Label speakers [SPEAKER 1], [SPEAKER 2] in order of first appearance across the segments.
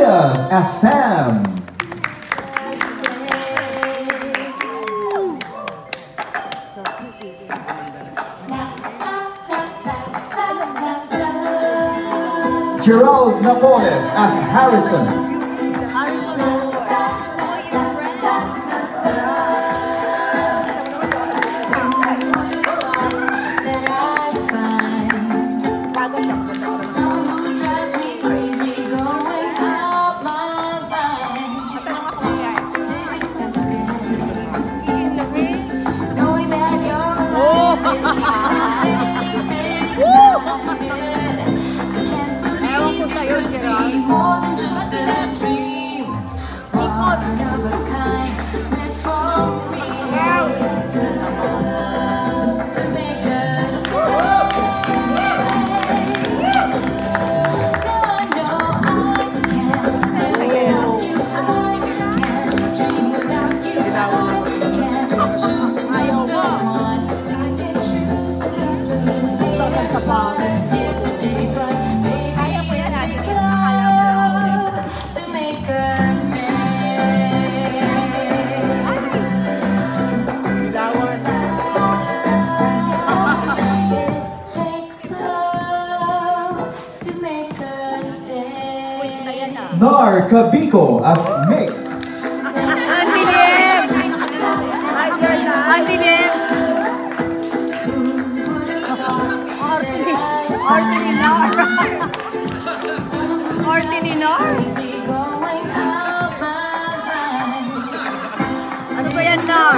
[SPEAKER 1] Diaz as Sam. Gerald Napoles as Harrison.
[SPEAKER 2] Ewan ko sa'yo, Gerald.
[SPEAKER 1] Nar Cabico as Mix.
[SPEAKER 2] Ano ba yan, Nar?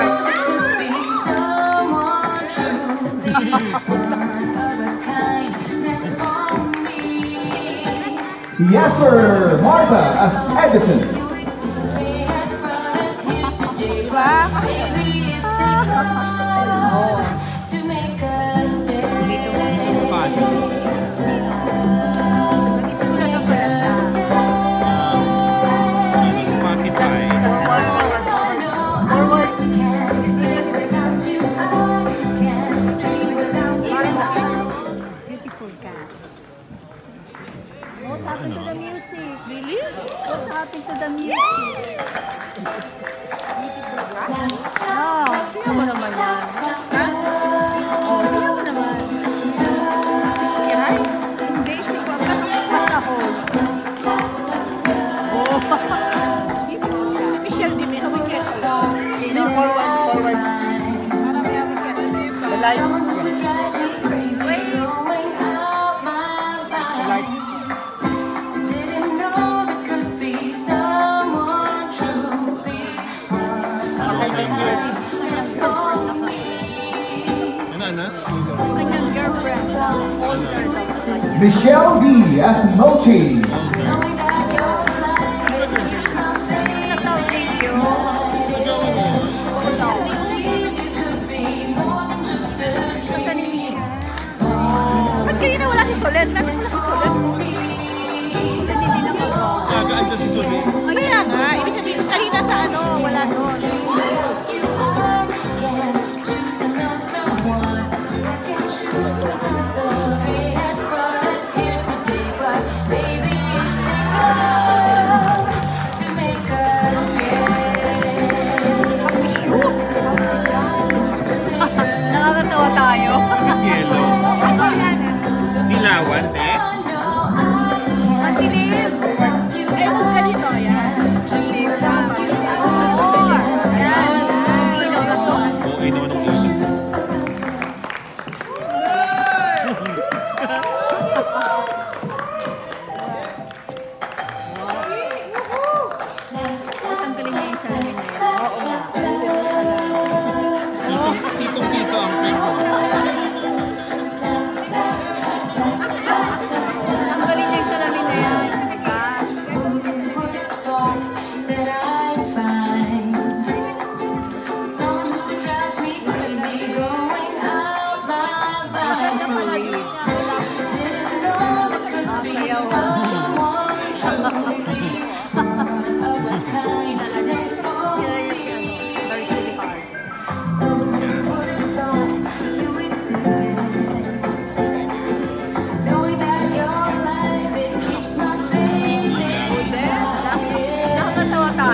[SPEAKER 1] Yes sir, Marta as Edison.
[SPEAKER 2] What happened to the music? Really? What happened to the music? No, ako naman yan. Ha? Oh, hindi ako naman. Kiray? Hindi, siguro. Basta ako. Oh. Michelle, di may hawikit. Sino? Forward. The lights.
[SPEAKER 1] Michelle D as Mochi.
[SPEAKER 2] Ba't kayo na wala si Colette? Bakit wala si Colette? Hindi na ko.
[SPEAKER 3] Gagaan ka si Colette.
[SPEAKER 2] Kaya nga, ibig sabihin kanina sa ano, wala doon. Nakakatawa tayo.
[SPEAKER 3] Yellow. Dilawan, eh?
[SPEAKER 2] Matilim. Eh, kung ganito, yan. More. Yan. Ilaw na to.
[SPEAKER 3] Oo, inaw ng ilaw.
[SPEAKER 2] Tanggalin niya yung salamin na yun. Oo nga.
[SPEAKER 3] Titong-tito ang peko.
[SPEAKER 2] Tanggalin niya yung salamin na yan. Talaga.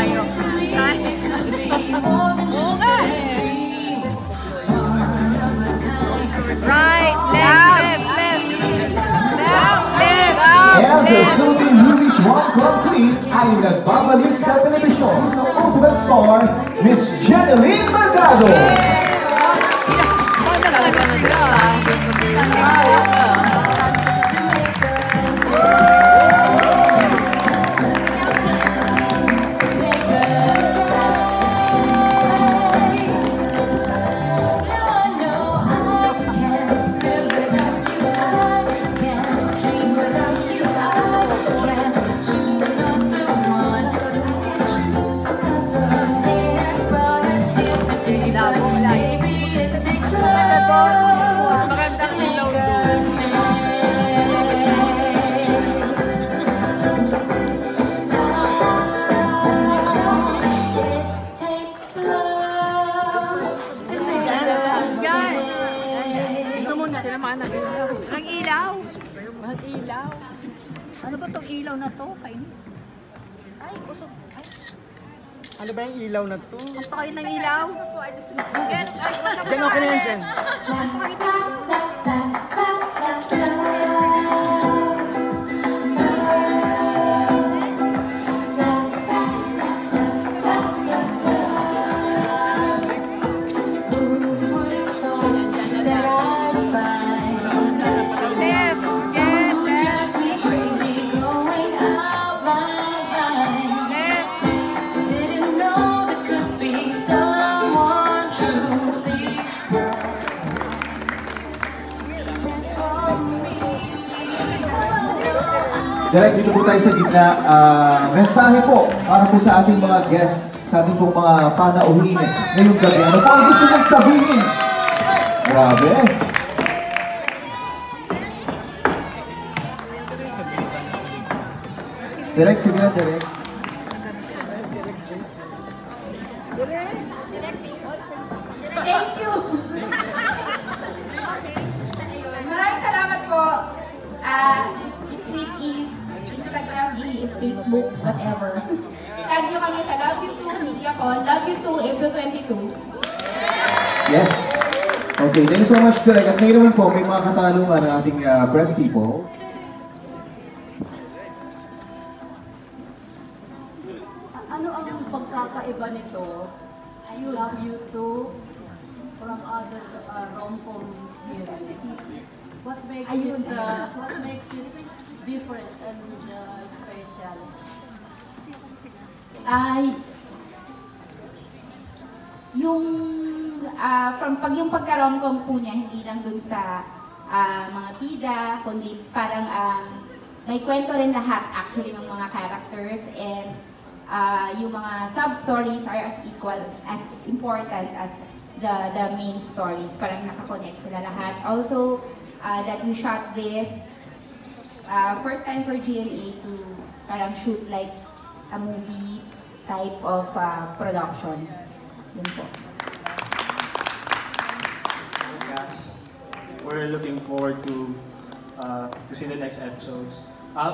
[SPEAKER 2] tayo. Oo nga eh. Right, left, left, left, left,
[SPEAKER 1] And the Philippine Movies Rom-Com Queen ay nagbabalik sa telebisyon sa Ultimate Star, Miss Jeneline Mercado.
[SPEAKER 2] Banda talaga sila. Magandang ilaw doon. Ito muna, tinamaan na ilaw. Ang ilaw? Ang ilaw? Ano ba itong ilaw na to? Kainis. Ay, usok.
[SPEAKER 4] Ano ba yung ilaw na to?
[SPEAKER 2] Gusto kayo ng ilaw?
[SPEAKER 4] Diyan, okay na yan dyan.
[SPEAKER 1] Direct dito po tayo sa gitna. Mensahe po para po sa ating mga guest, sa ating pong mga panauhin ngayong gabi. Ano po ang gusto niyong sabihin? Grabe. Direct, sige na, direct.
[SPEAKER 5] Thank you! Maraming salamat po. Tweet is, Instagram is, Facebook, whatever. Tag nyo kami sa Love You Too, MediaCon, Love You Too, April 22.
[SPEAKER 1] Yes. Okay, thank you so much, Direk. At ngayon naman po, may mga katanungan ng ating press people.
[SPEAKER 6] Ano ang pagkakaiba nito? Love You Too from other rom-com series? What makes it different and special?
[SPEAKER 5] Yung pagka-romcom po niya, hindi lang dun sa mga bida, kundi parang may kwento rin lahat actually ng mga characters, and yung mga sub-stories are as equal, as important as the main stories. Parang nakakonect sila lahat. Also, that we shot this first time for GMA to parang shoot like a movie type of production. Yun po.
[SPEAKER 7] Yes. We're looking forward to see the next episodes.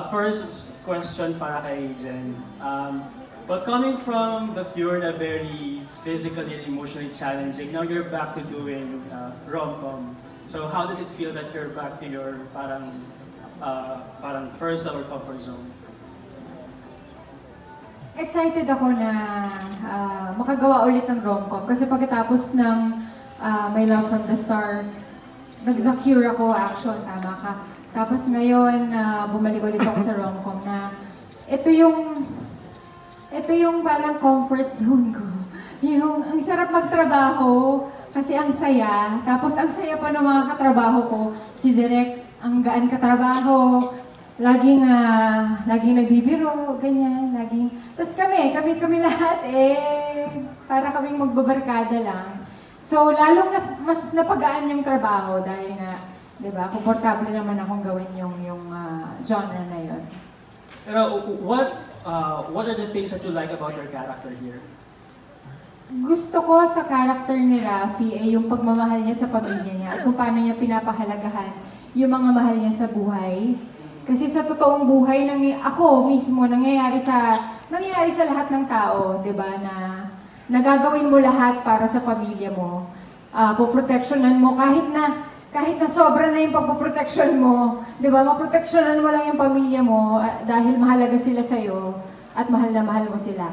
[SPEAKER 7] First question para kay Jen. But coming from the pure na very physically and emotionally challenging, now you're back to doing rom-com. So how does it feel that you're back to your parang personal or comfort zone?
[SPEAKER 8] Excited ako na makagawa ulit ng rom-com kasi pagkatapos ng My Love from the Star, nag-cure ako, action, tama ka. Tapos ngayon, bumalik ulit ako sa rom-com na ito yung parang comfort zone ko. Yung ang sarap magtrabaho kasi ang saya. Tapos ang saya pa ng mga katrabaho ko. Si Direk, ang gaan katrabaho. Laging nagbibiro, ganyan, laging. Tapos kami lahat para kaming magbabarkada lang. So, lalong mas napagaan yung trabaho dahil nga, di ba, komportable naman akong gawin yung genre na yun.
[SPEAKER 7] Pero what are the things that you like about your character here?
[SPEAKER 8] Gusto ko sa character ni Rafi yung pagmamahal niya sa pamilya niya at kung paano niya pinapahalagahan yung mga mahal niya sa buhay. Kasi sa totoong buhay, ako mismo, nangyayari sa nangyayari sa lahat ng tao, di ba, na nagagawin mo lahat para sa pamilya mo. Poproteksyonan mo kahit na sobra na yung pagpoproteksyon mo, di ba, maproteksyonan mo lang yung pamilya mo dahil mahalaga sila sa'yo at mahal na mahal mo sila.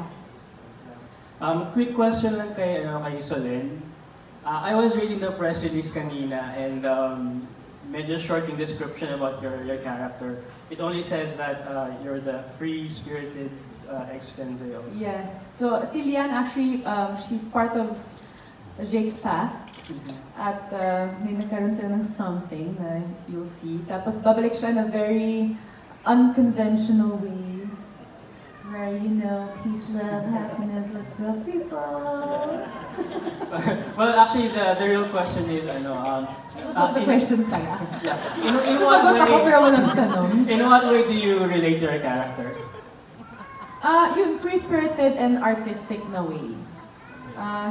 [SPEAKER 7] Quick question lang kay Solen. I was reading the press release kanina and medyo short yung description about your character. It only says that you're the free-spirited ex-friend sa'yo.
[SPEAKER 6] Yes. So, si Lian actually, she's part of Jake's past. At may nagkaroon sila ng something na you'll see. Tapos babalik siya in a very unconventional way. Where, you know, peace, love, happiness, lots of people.
[SPEAKER 7] Well, actually, the real question is,
[SPEAKER 6] the question pala.
[SPEAKER 7] Yeah.
[SPEAKER 6] Sumagot ako pero walang tanong.
[SPEAKER 7] In what way do you relate to your character?
[SPEAKER 6] Yung free-spirited and artistic na way.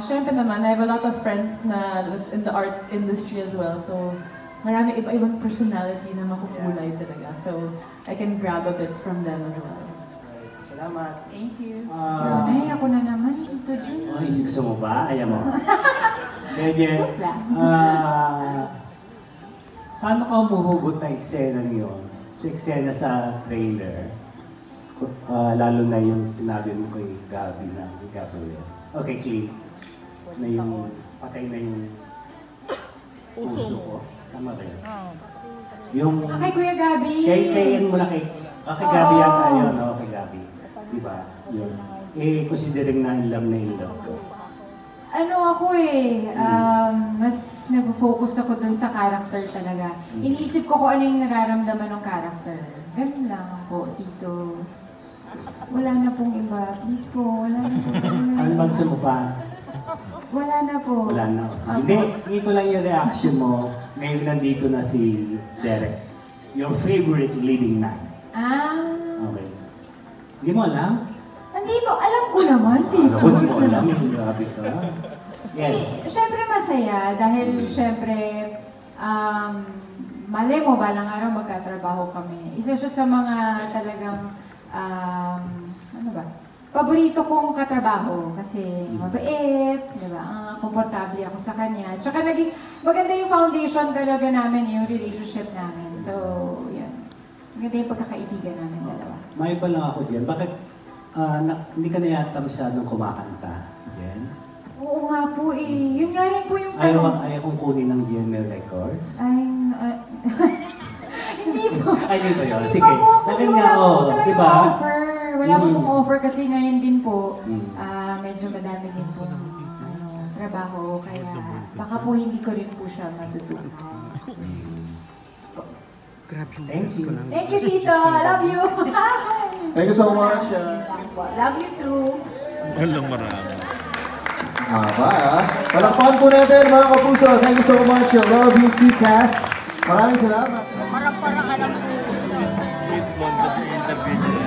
[SPEAKER 6] Siyempre naman, I have a lot of friends na that's in the art industry as well. So, marami iba-ibang personality na makukulay talaga. So, I can grab a bit from them as well.
[SPEAKER 7] Salamat.
[SPEAKER 6] Thank you.
[SPEAKER 8] Ay, ako na naman, Tito Jun.
[SPEAKER 9] Ay, gusto mo ba? Ayaw mo. Ganyan.
[SPEAKER 8] Joke lang.
[SPEAKER 9] Paano ka umuhugot na eksena yun? Sa eksena sa trailer. Lalo na yung sinabi mo kay Gabi na, kay Gabriel. Okay, clean. Na yung patay na yung puso ko. Tama ba yun? Yung...
[SPEAKER 8] Kay Kuya Gabi.
[SPEAKER 9] Kay mo na kay Gabi yata yun. Oo, kay Gabi. Diba? Yun. Considering na in love ko.
[SPEAKER 8] Ano ako mas nag-focus ako dun sa character talaga. Iniisip ko kung ano yung nararamdaman ng character. Ganun lang po, Tito. Wala na pong iba. Please po, wala na po.
[SPEAKER 9] Ano bang gusto mo pa?
[SPEAKER 8] Wala na po.
[SPEAKER 9] Wala na. Hindi ko lang yung reaction mo. Ngayon nandito na si Derek. Your favorite leading man. Okay. Hindi mo alam?
[SPEAKER 8] Nandito, alam ko naman, Tito.
[SPEAKER 9] Alam mo alam, yung grabe ka. Yes.
[SPEAKER 8] Siyempre masaya dahil siyempre malay mo balang araw magkatrabaho kami. Isa siya sa mga talagang paborito kong katrabaho kasi mabait, di ba? Komportable ako sa kanya. Tsaka naging maganda yung foundation talaga namin, yung relationship namin. So, yan. Maganda yung pagkakaibigan namin dalawa.
[SPEAKER 9] May iba lang ako dyan. Bakit hindi ka na yata masyadong kumakanta, Jen?
[SPEAKER 8] Oo nga po eh. Yun nga rin po yung tanong.
[SPEAKER 9] Ayaw kong kunin ng GML Records?
[SPEAKER 8] Hindi po.
[SPEAKER 9] Ay, hindi ba yun?
[SPEAKER 8] Hindi
[SPEAKER 9] Sige.
[SPEAKER 8] pa po kasi wala po talagang
[SPEAKER 9] diba?
[SPEAKER 8] offer. Wala po pong offer kasi ngayon din po, medyo madami din po trabaho. Kaya baka po hindi ko rin po siya matutunan.
[SPEAKER 9] Thank you.
[SPEAKER 8] Thank you, Tito. I love you.
[SPEAKER 1] Thank you so much.
[SPEAKER 2] Love you too.
[SPEAKER 3] Walang marami.
[SPEAKER 1] Palakpakan po natin mga kapuso. Thank you so much. Love you too, cast. Maraming salamat.
[SPEAKER 2] Parang alam mo yung
[SPEAKER 3] Interview niya.